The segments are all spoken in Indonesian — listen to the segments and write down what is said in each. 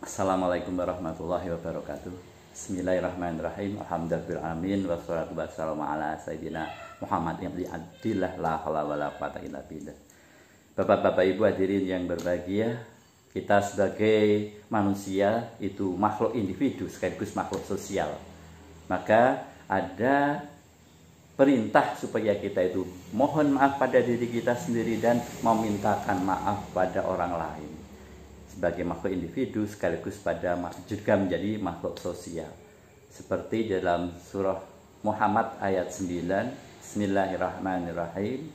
Assalamualaikum warahmatullahi wabarakatuh. Bismillahirrahmanirrahim. Alhamdulillahirrahmanirrahim. Wassalatu wassalamu ala sayyidina Muhammad ibn Abdillah la haula wala quwata illa billah. Bapak-bapak Ibu hadirin yang berbahagia, kita sebagai manusia itu makhluk individu sekaligus makhluk sosial. Maka ada perintah supaya kita itu mohon maaf pada diri kita sendiri dan memintakan maaf pada orang lain. Sebagai makhluk individu sekaligus juga menjadi makhluk sosial. Seperti dalam surah Muhammad ayat 9, Bismillahirrahmanirrahim.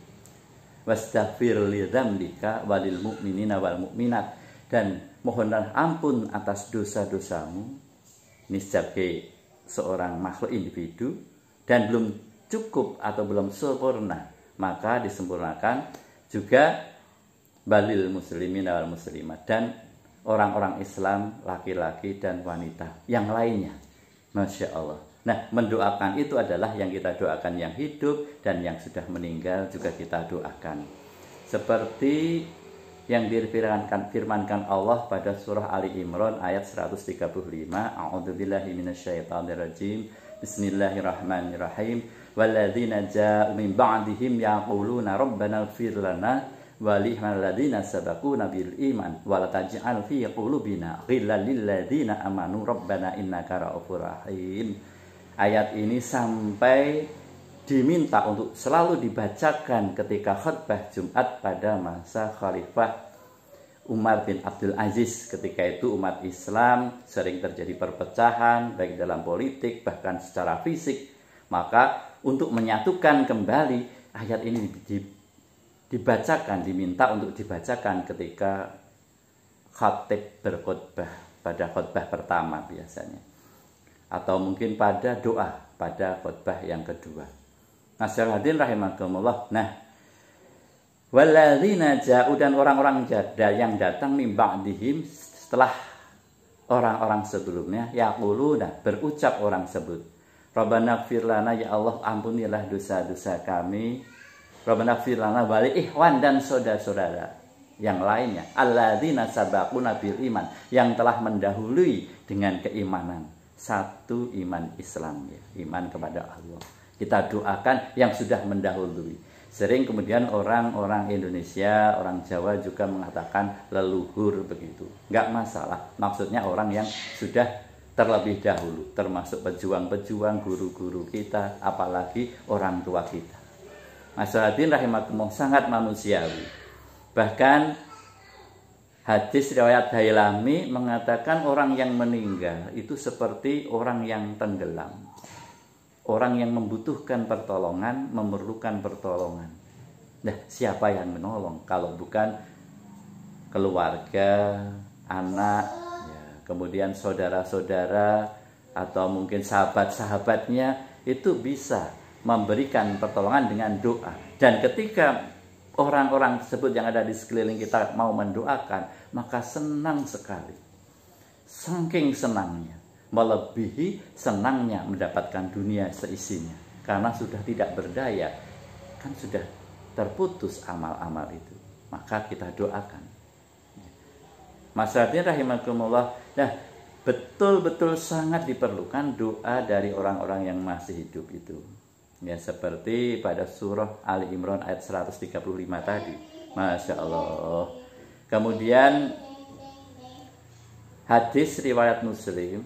Wastaghfir li dzambika walil mu'minina wal mu'minat, dan mohonlah ampun atas dosa-dosamu. Ini sebagai seorang makhluk individu dan belum cukup atau belum sempurna, maka disempurnakan juga balil muslimin wal muslimat, dan orang-orang Islam laki-laki dan wanita yang lainnya. Masya Allah. Nah, mendoakan itu adalah yang kita doakan yang hidup, dan yang sudah meninggal juga kita doakan. Seperti yang difirmankan Allah pada surah Ali Imran ayat 135. A'udzubillahi minasyaitonirrajim. Bismillahirrahmanirrahim. Walladzina ja'u min ba'dihim yaquluna rabbana ighfir lana walihmal ladzina sabaquna bil iman wala taj'al fi qulubina ghillan lil ladzina amanu rabbana innaka ra'ufur rahim. Ayat ini sampai diminta untuk selalu dibacakan ketika khutbah Jumat pada masa Khalifah Umar bin Abdul Aziz. Ketika itu umat Islam sering terjadi perpecahan baik dalam politik bahkan secara fisik. Maka untuk menyatukan kembali, ayat ini dibacakan, diminta untuk dibacakan ketika khatib berkhutbah pada khutbah pertama biasanya, atau mungkin pada doa pada khutbah yang kedua. Nasyaratin rahimakumullah. Nah, walladzina ja'u, dan orang-orang jada yang datang min ba'dihim setelah orang-orang sebelumnya, yaquluna, berucap orang sebut, Rabbana ighfir lana, ya Allah ampunilah dosa-dosa kami, Rabbana ighfir lana wali ikhwan, dan saudara-saudara yang lainnya, alladzina sabaquna bil iman, yang telah mendahului dengan keimanan. Satu iman Islam, ya, iman kepada Allah. Kita doakan yang sudah mendahului. Sering kemudian orang-orang Indonesia, orang Jawa juga mengatakan leluhur begitu. Enggak masalah. Maksudnya orang yang sudah terlebih dahulu, termasuk pejuang-pejuang, guru-guru kita, apalagi orang tua kita. Masyarakat rahimakumullah, sangat manusiawi. Bahkan hadis riwayat Dailami mengatakan orang yang meninggal itu seperti orang yang tenggelam. Orang yang membutuhkan pertolongan, memerlukan pertolongan. Nah, siapa yang menolong kalau bukan keluarga, anak, ya, kemudian saudara-saudara, atau mungkin sahabat-sahabatnya, itu bisa memberikan pertolongan dengan doa. Dan ketika orang-orang tersebut yang ada di sekeliling kita mau mendoakan, maka senang sekali. Saking senangnya, melebihi senangnya mendapatkan dunia seisinya. Karena sudah tidak berdaya, kan sudah terputus amal-amal itu. Maka kita doakan. Masyarakat rahimakumullah. Nah, betul-betul sangat diperlukan doa dari orang-orang yang masih hidup itu. Ya, seperti pada surah Ali Imran ayat 135 tadi. Masya Allah. Kemudian hadis riwayat Muslim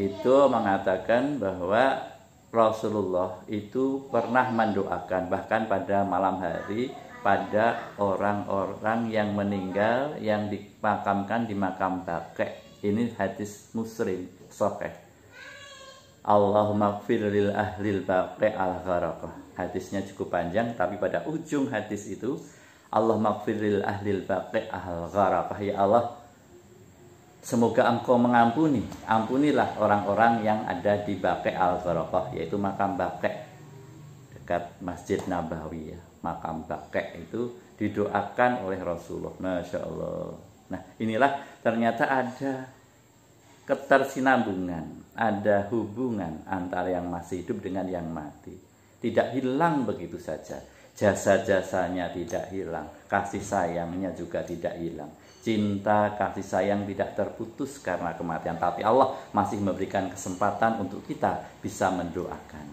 itu mengatakan bahwa Rasulullah itu pernah mendoakan bahkan pada malam hari pada orang-orang yang meninggal yang dimakamkan di makam Baqi'. Ini hadis Muslim sahih. Allahumma ighfir lil ahlil baqi' al-gharaqah. Hadisnya cukup panjang, tapi pada ujung hadis itu Allahumma ighfir lil ahlil baqi' al-gharaqah. Ya Allah, semoga Engkau mengampuni, ampunilah orang-orang yang ada di Baqi' al-Gharaqah, yaitu makam Baqi' dekat Masjid Nabawi, ya. Makam Baqi' itu didoakan oleh Rasulullah. Masya Allah. Nah, inilah ternyata ada ketersinambungan, ada hubungan antara yang masih hidup dengan yang mati. Tidak hilang begitu saja. Jasa-jasanya tidak hilang, kasih sayangnya juga tidak hilang. cinta, kasih sayang tidak terputus karena kematian, tapi Allah masih memberikan kesempatan untuk kita bisa mendoakan.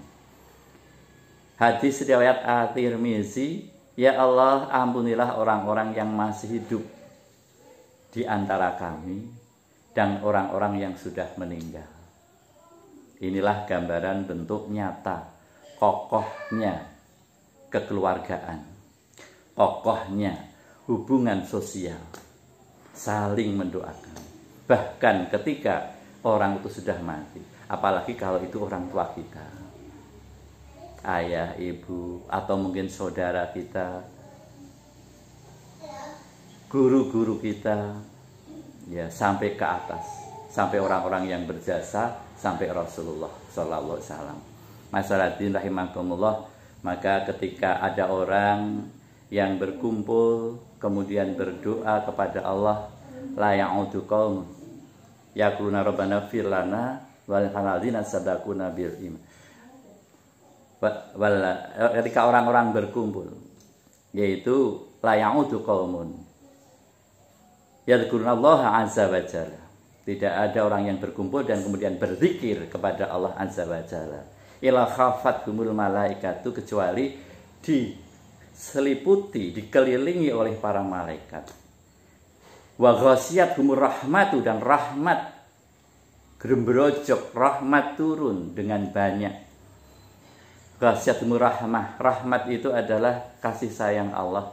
Hadis riwayat At-Tirmizi, ya Allah, ampunilah orang-orang yang masih hidup di antara kami dan orang-orang yang sudah meninggal. Inilah gambaran bentuk nyata kokohnya kekeluargaan, kokohnya hubungan sosial, saling mendoakan. Bahkan ketika orang itu sudah mati, apalagi kalau itu orang tua kita, ayah, ibu, atau mungkin saudara kita, guru-guru kita, ya sampai ke atas, sampai orang-orang yang berjasa, sampai Rasulullah Sallallahu Alaihi Wasallam. Masyarakat rahimakumullah, maka ketika ada orang yang berkumpul kemudian berdoa kepada Allah, la ya'udu qaum yaquluna rabbana fir lana wal ladzina sabaquna bil iman. Ketika orang-orang berkumpul, yaitu la ya'udu qaumun yadhkuruna Allah azza wa jalla. Tidak ada orang yang berkumpul dan kemudian berzikir kepada Allah azza wa jalla, ila khafathumul malaikatu, kecuali diseliputi, dikelilingi oleh para malaikat. Wa ghasyiyatuhumur rahmatu, dan rahmat gerembrojok, rahmat turun dengan banyak. Ghasyiyatuhumur rahmah, rahmat itu adalah kasih sayang Allah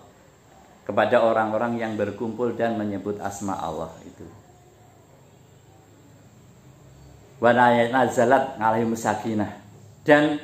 kepada orang-orang yang berkumpul dan menyebut asma Allah itu. Wa nazalat alaihimus sakinah, dan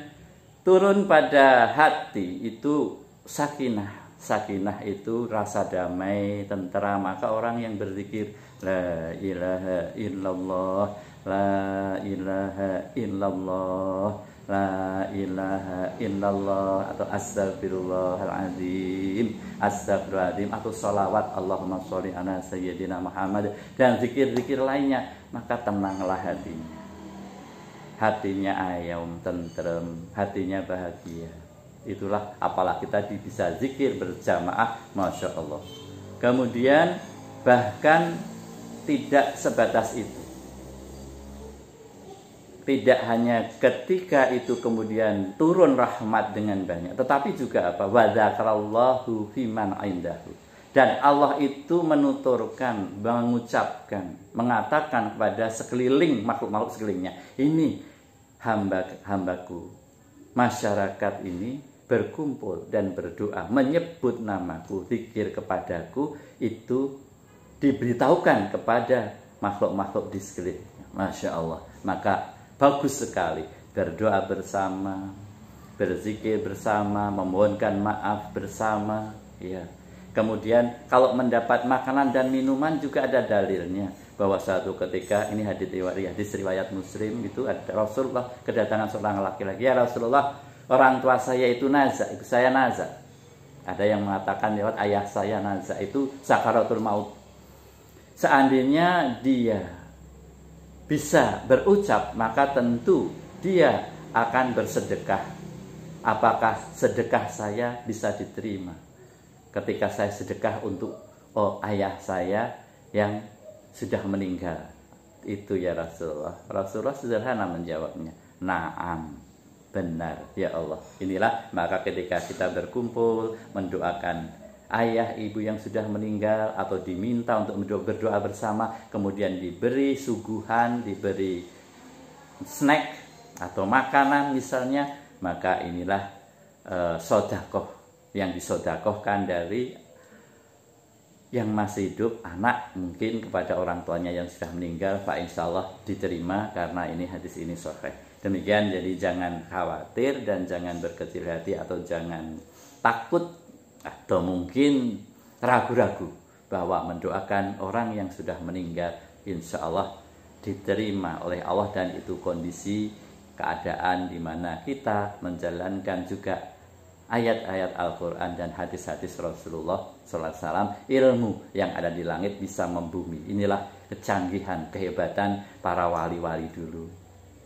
turun pada hati itu sakinah. Sakinah itu rasa damai, tentram. Maka orang yang berzikir la ilaha illallah, la ilaha illallah, la ilaha illallah, atau astagfirullahaladzim, astagfirullahaladzim, atau salawat Allahumma sholli ala sayyidina Muhammad, dan zikir-zikir lainnya, maka tenanglah hatinya. Hatinya ayam, tentrem, hatinya bahagia. Itulah apalagi tadi bisa zikir berjamaah, Masya Allah. Kemudian bahkan tidak sebatas itu. Tidak hanya ketika itu kemudian turun rahmat dengan banyak, tetapi juga apa? Wa dzakarallahu fiman indahu. Dan Allah itu menuturkan, mengucapkan, mengatakan kepada sekeliling, makhluk-makhluk sekelilingnya, ini hambaku, masyarakat ini berkumpul dan berdoa, menyebut namaku, zikir kepadaku, itu diberitahukan kepada makhluk-makhluk di sekelilingnya. Masya Allah. Maka bagus sekali berdoa bersama, berzikir bersama, memohonkan maaf bersama, ya. Kemudian kalau mendapat makanan dan minuman juga ada dalilnya, bahwa suatu ketika, ini hadis riwayat Muslim, itu ada Rasulullah kedatangan seorang laki-laki, ya Rasulullah, orang tua saya itu naza, ibu saya naza. Ada yang mengatakan lewat ayah saya naza, itu sakaratul maut. Seandainya dia bisa berucap, maka tentu dia akan bersedekah. Apakah sedekah saya bisa diterima ketika saya sedekah untuk ayah saya yang sudah meninggal? Itu ya Rasulullah. Rasulullah sederhana menjawabnya, na'am, benar ya Allah. Inilah, maka ketika kita berkumpul mendoakan ayah ibu yang sudah meninggal, atau diminta untuk berdoa bersama, kemudian diberi suguhan, diberi snack atau makanan misalnya, maka inilah sodakoh yang disodakohkan dari yang masih hidup, anak mungkin kepada orang tuanya yang sudah meninggal, Pak, insya Allah diterima karena ini hadis ini sahih. Demikian, jadi jangan khawatir dan jangan berkecil hati, atau jangan takut atau mungkin ragu-ragu bahwa mendoakan orang yang sudah meninggal insya Allah diterima oleh Allah, dan itu kondisi keadaan di mana kita menjalankan juga ayat-ayat Al-Quran dan hadis-hadis Rasulullah SAW. Ilmu yang ada di langit bisa membumi. Inilah kecanggihan, kehebatan para wali-wali dulu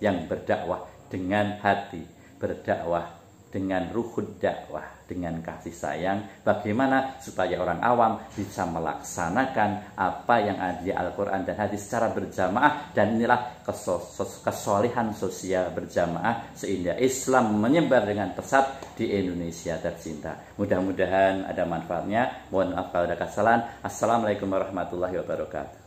yang berdakwah dengan hati, berdakwah dengan ruhud dakwah, dengan kasih sayang, bagaimana supaya orang awam bisa melaksanakan apa yang ada di Al-Quran dan hadis secara berjamaah, dan inilah kesolehan sosial berjamaah sehingga Islam menyebar dengan pesat di Indonesia tercinta. Mudah-mudahan ada manfaatnya. Mohon maaf kalau ada kesalahan. Assalamualaikum warahmatullahi wabarakatuh.